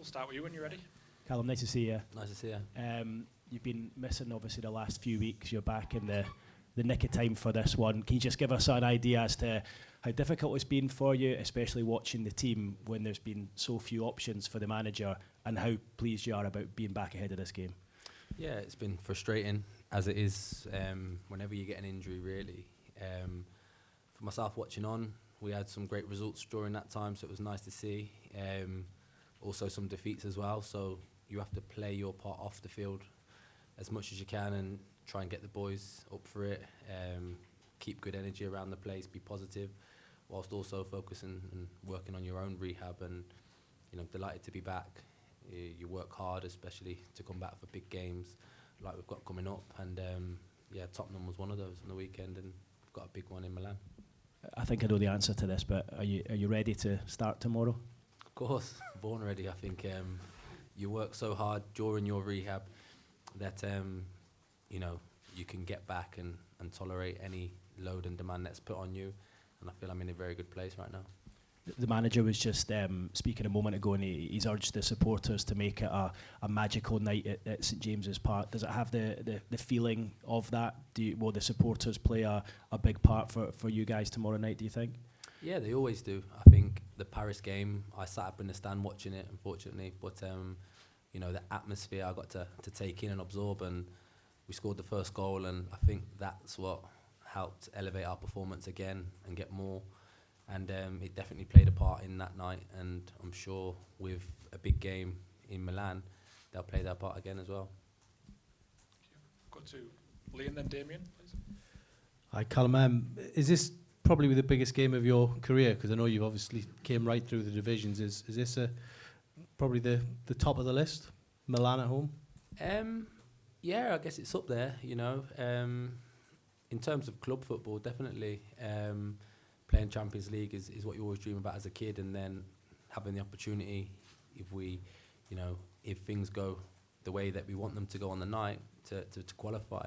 We'll start with you when you're ready. Callum, nice to see you. Nice to see you. You've been missing, obviously, the last few weeks. You're back in the nick of time for this one. Can you just give us an idea as to how difficult it's been for you, especially watching the team when there's been so few options for the manager, and how pleased you are about being back ahead of this game? Yeah, it's been frustrating, as it is whenever you get an injury, really. For myself watching on, we had some great results during that time, so it was nice to see. Also some defeats as well, so you have to play your part off the field as much as you can and try and get the boys up for it. Keep good energy around the place, be positive, whilst also focusing and working on your own rehab. And delighted to be back. You work hard, especially to come back for big games like we've got coming up. And Tottenham was one of those on the weekend, and we've got a big one in Milan. I think I know the answer to this, but are you ready to start tomorrow? Of course, born ready. I think you work so hard during your rehab that you can get back and tolerate any load and demand that's put on you. And I feel I'm in a very good place right now. The manager was just speaking a moment ago, and he's urged the supporters to make it a magical night at St James's Park. Does it have the feeling of that? Will the supporters play a big part for you guys tomorrow night, do you think? Yeah, they always do. I think the Paris game, I sat up in the stand watching it, unfortunately, but the atmosphere I got to take in and absorb, and we scored the first goal, and I think that's what helped elevate our performance again and get more. And it definitely played a part in that night, and I'm sure with a big game in Milan, they'll play their part again as well. Go to Lee and then Damien, please. Hi, Callum. Is this probably the biggest game of your career? Because I know you've obviously came right through the divisions. Is this probably the top of the list? Milan at home? Yeah, I guess it's up there, in terms of club football, definitely. Playing Champions League is what you always dream about as a kid, and then having the opportunity, if things go the way that we want them to go on the night, to qualify,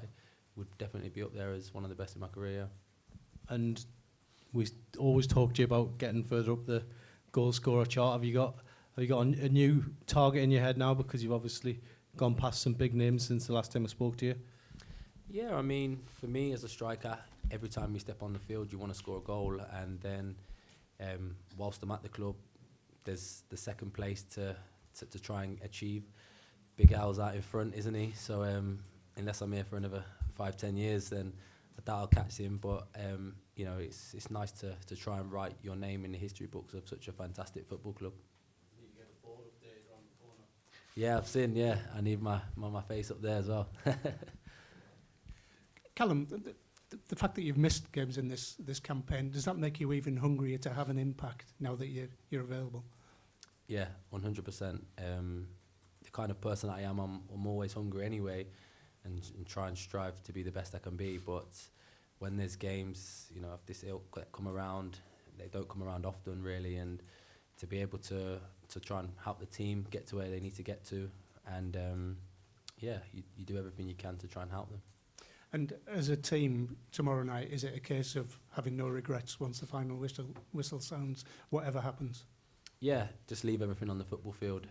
would definitely be up there as one of the best in my career. And we always talk to you about getting further up the goal scorer chart. Have you got a new target in your head now, because you've obviously gone past some big names since the last time I spoke to you? Yeah, I mean, for me as a striker, every time you step on the field, you want to score a goal. And then whilst I'm at the club, there's the second place to try and achieve. Big Al's out in front, isn't he? So unless I'm here for another 5-10 years, then I doubt I'll catch him. But, it's nice to try and write your name in the history books of such a fantastic football club. You get a ball update around the corner. Yeah, I've seen, yeah. I need my face up there as well. Callum, the fact that you've missed games in this campaign, does that make you even hungrier to have an impact now that you're available? Yeah, 100%. The kind of person I am, I'm always hungry anyway, and try and strive to be the best I can be. But when there's games, of this ilk that come around, they don't come around often, really. And to be able to try and help the team get to where they need to get to, and you do everything you can to try and help them. And as a team tomorrow night, is it a case of having no regrets once the final whistle sounds, whatever happens? Yeah, just leave everything on the football field.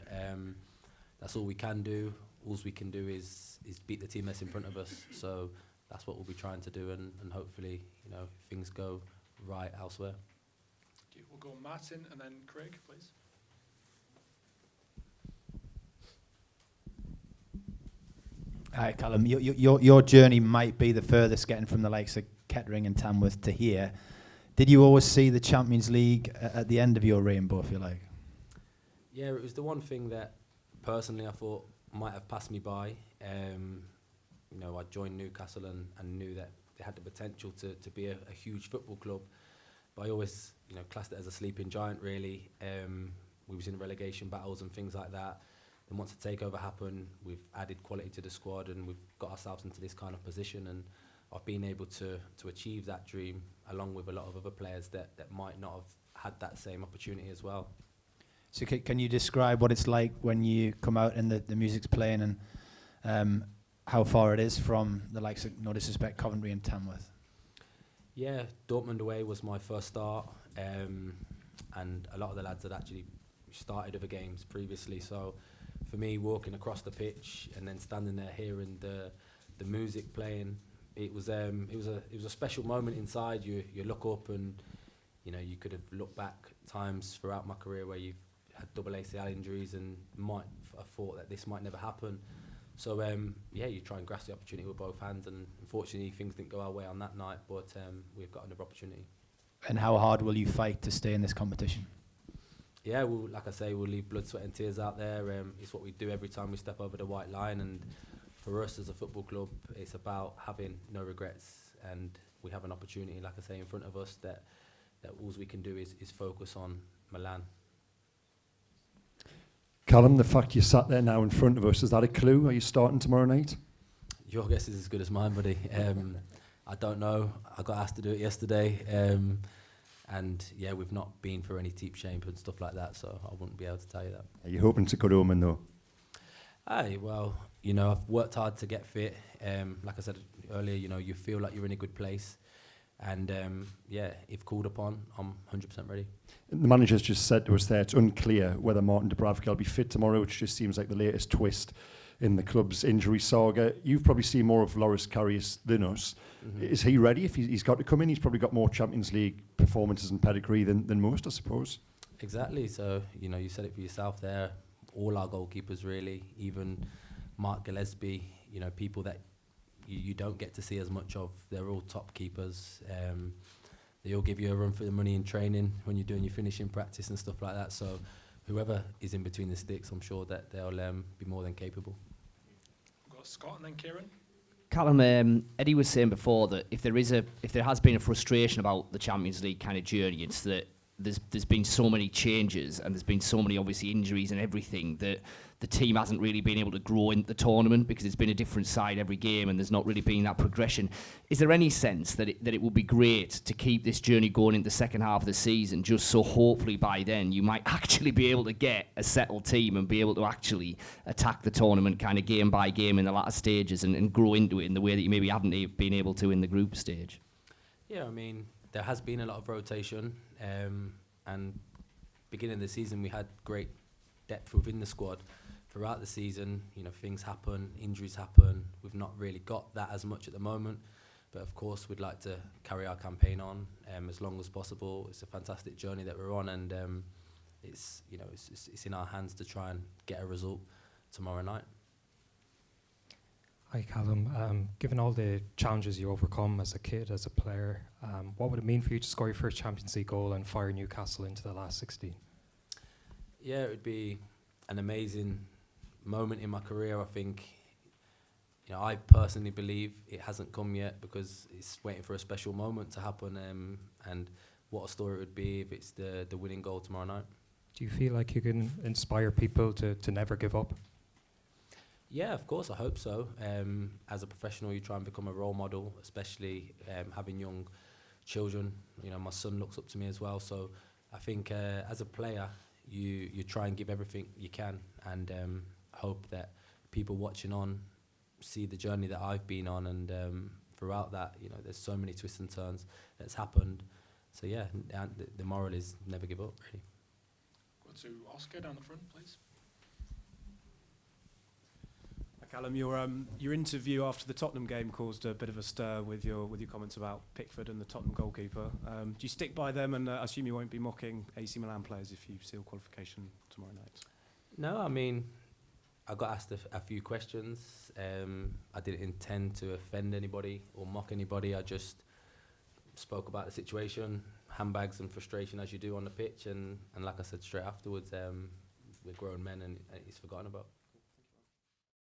That's all we can do. All we can do is beat the team that's in front of us. So that's what we'll be trying to do, and hopefully, things go right elsewhere. Okay, we'll go Martin and then Craig, please. Hi, Callum. Your journey might be the furthest, getting from the likes of Kettering and Tamworth to here. Did you always see the Champions League at the end of your rainbow, if you like? Yeah, it was the one thing that personally I thought might have passed me by. I joined Newcastle and knew that they had the potential to be a huge football club. But I always classed it as a sleeping giant, really. We was in relegation battles and things like that. And once the takeover happened, we've added quality to the squad, and we've got ourselves into this kind of position. And I've been able to achieve that dream, along with a lot of other players that might not have had that same opportunity as well. So can you describe what it's like when you come out and the music's playing, and how far it is from the likes of, no disrespect, Coventry and Tamworth? Yeah, Dortmund away was my first start, and a lot of the lads had actually started other games previously. So for me, walking across the pitch and then standing there hearing the music playing, it was a special moment inside. You look up and you could have looked back times throughout my career where you've had double ACL injuries and might have thought that this might never happen. So you try and grasp the opportunity with both hands, and unfortunately things didn't go our way on that night, but we've got another opportunity. And how hard will you fight to stay in this competition? Yeah, like I say, we'll leave blood, sweat and tears out there. It's what we do every time we step over the white line, and for us as a football club, it's about having no regrets, and we have an opportunity, like I say, in front of us that all we can do is focus on Milan. Callum, the fact you sat there now in front of us, is that a clue? Are you starting tomorrow night? Your guess is as good as mine, buddy. I don't know. I got asked to do it yesterday. And yeah, we've not been for any team shape and stuff like that, so I wouldn't be able to tell you that. Are you hoping to go home and though? Aye, well, I've worked hard to get fit. Like I said earlier, you feel like you're in a good place. And if called upon, I'm 100% ready. The manager's just said to us there, it's unclear whether Martin Dubravka will be fit tomorrow, which just seems like the latest twist in the club's injury saga. You've probably seen more of Loris Karius than us. Mm-hmm. Is he ready? If he's got to come in, he's probably got more Champions League performances and pedigree than most, I suppose. Exactly. So, you said it for yourself there. All our goalkeepers, really, even Mark Gillespie, people that you don't get to see as much of. They're all top keepers. They all give you a run for the money in training when you're doing your finishing practice and stuff like that. So whoever is in between the sticks, I'm sure that they'll be more than capable. We've got Scott and then Kieran. Callum, Eddie was saying before that if there has been a frustration about the Champions League kind of journey, it's that there's been so many changes and there's been so many obviously injuries and everything that the team hasn't really been able to grow in the tournament because it's been a different side every game and there's not really been that progression. Is there any sense that it would be great to keep this journey going in the second half of the season, just so hopefully by then you might actually be able to get a settled team and be able to actually attack the tournament kind of game by game in the latter stages and grow into it in the way that you maybe haven't been able to in the group stage? Yeah, I mean, there has been a lot of rotation, and beginning of the season we had great depth within the squad. Throughout the season, things happen, injuries happen. We've not really got that as much at the moment, but of course we'd like to carry our campaign on as long as possible. It's a fantastic journey that we're on, and it's in our hands to try and get a result tomorrow night. Hi Callum, given all the challenges you overcome as a kid, as a player, what would it mean for you to score your first Champions League goal and fire Newcastle into the last 16? Yeah, it would be an amazing moment in my career. I think, I personally believe it hasn't come yet because it's waiting for a special moment to happen, and what a story it would be if it's the winning goal tomorrow night. Do you feel like you can inspire people to never give up? Yeah, of course, I hope so. As a professional, you try and become a role model, especially having young children. My son looks up to me as well, so I think as a player, you try and give everything you can, and hope that people watching on see the journey that I've been on, and throughout that, there's so many twists and turns that's happened. So yeah, the moral is never give up, really. Go to Oscar down the front, please. Callum, your interview after the Tottenham game caused a bit of a stir with your comments about Pickford and the Tottenham goalkeeper. Do you stick by them, and I assume you won't be mocking AC Milan players if you seal qualification tomorrow night? No, I mean, I got asked a few questions. I didn't intend to offend anybody or mock anybody. I just spoke about the situation, handbags and frustration as you do on the pitch, and like I said straight afterwards, we're grown men and it's forgotten about.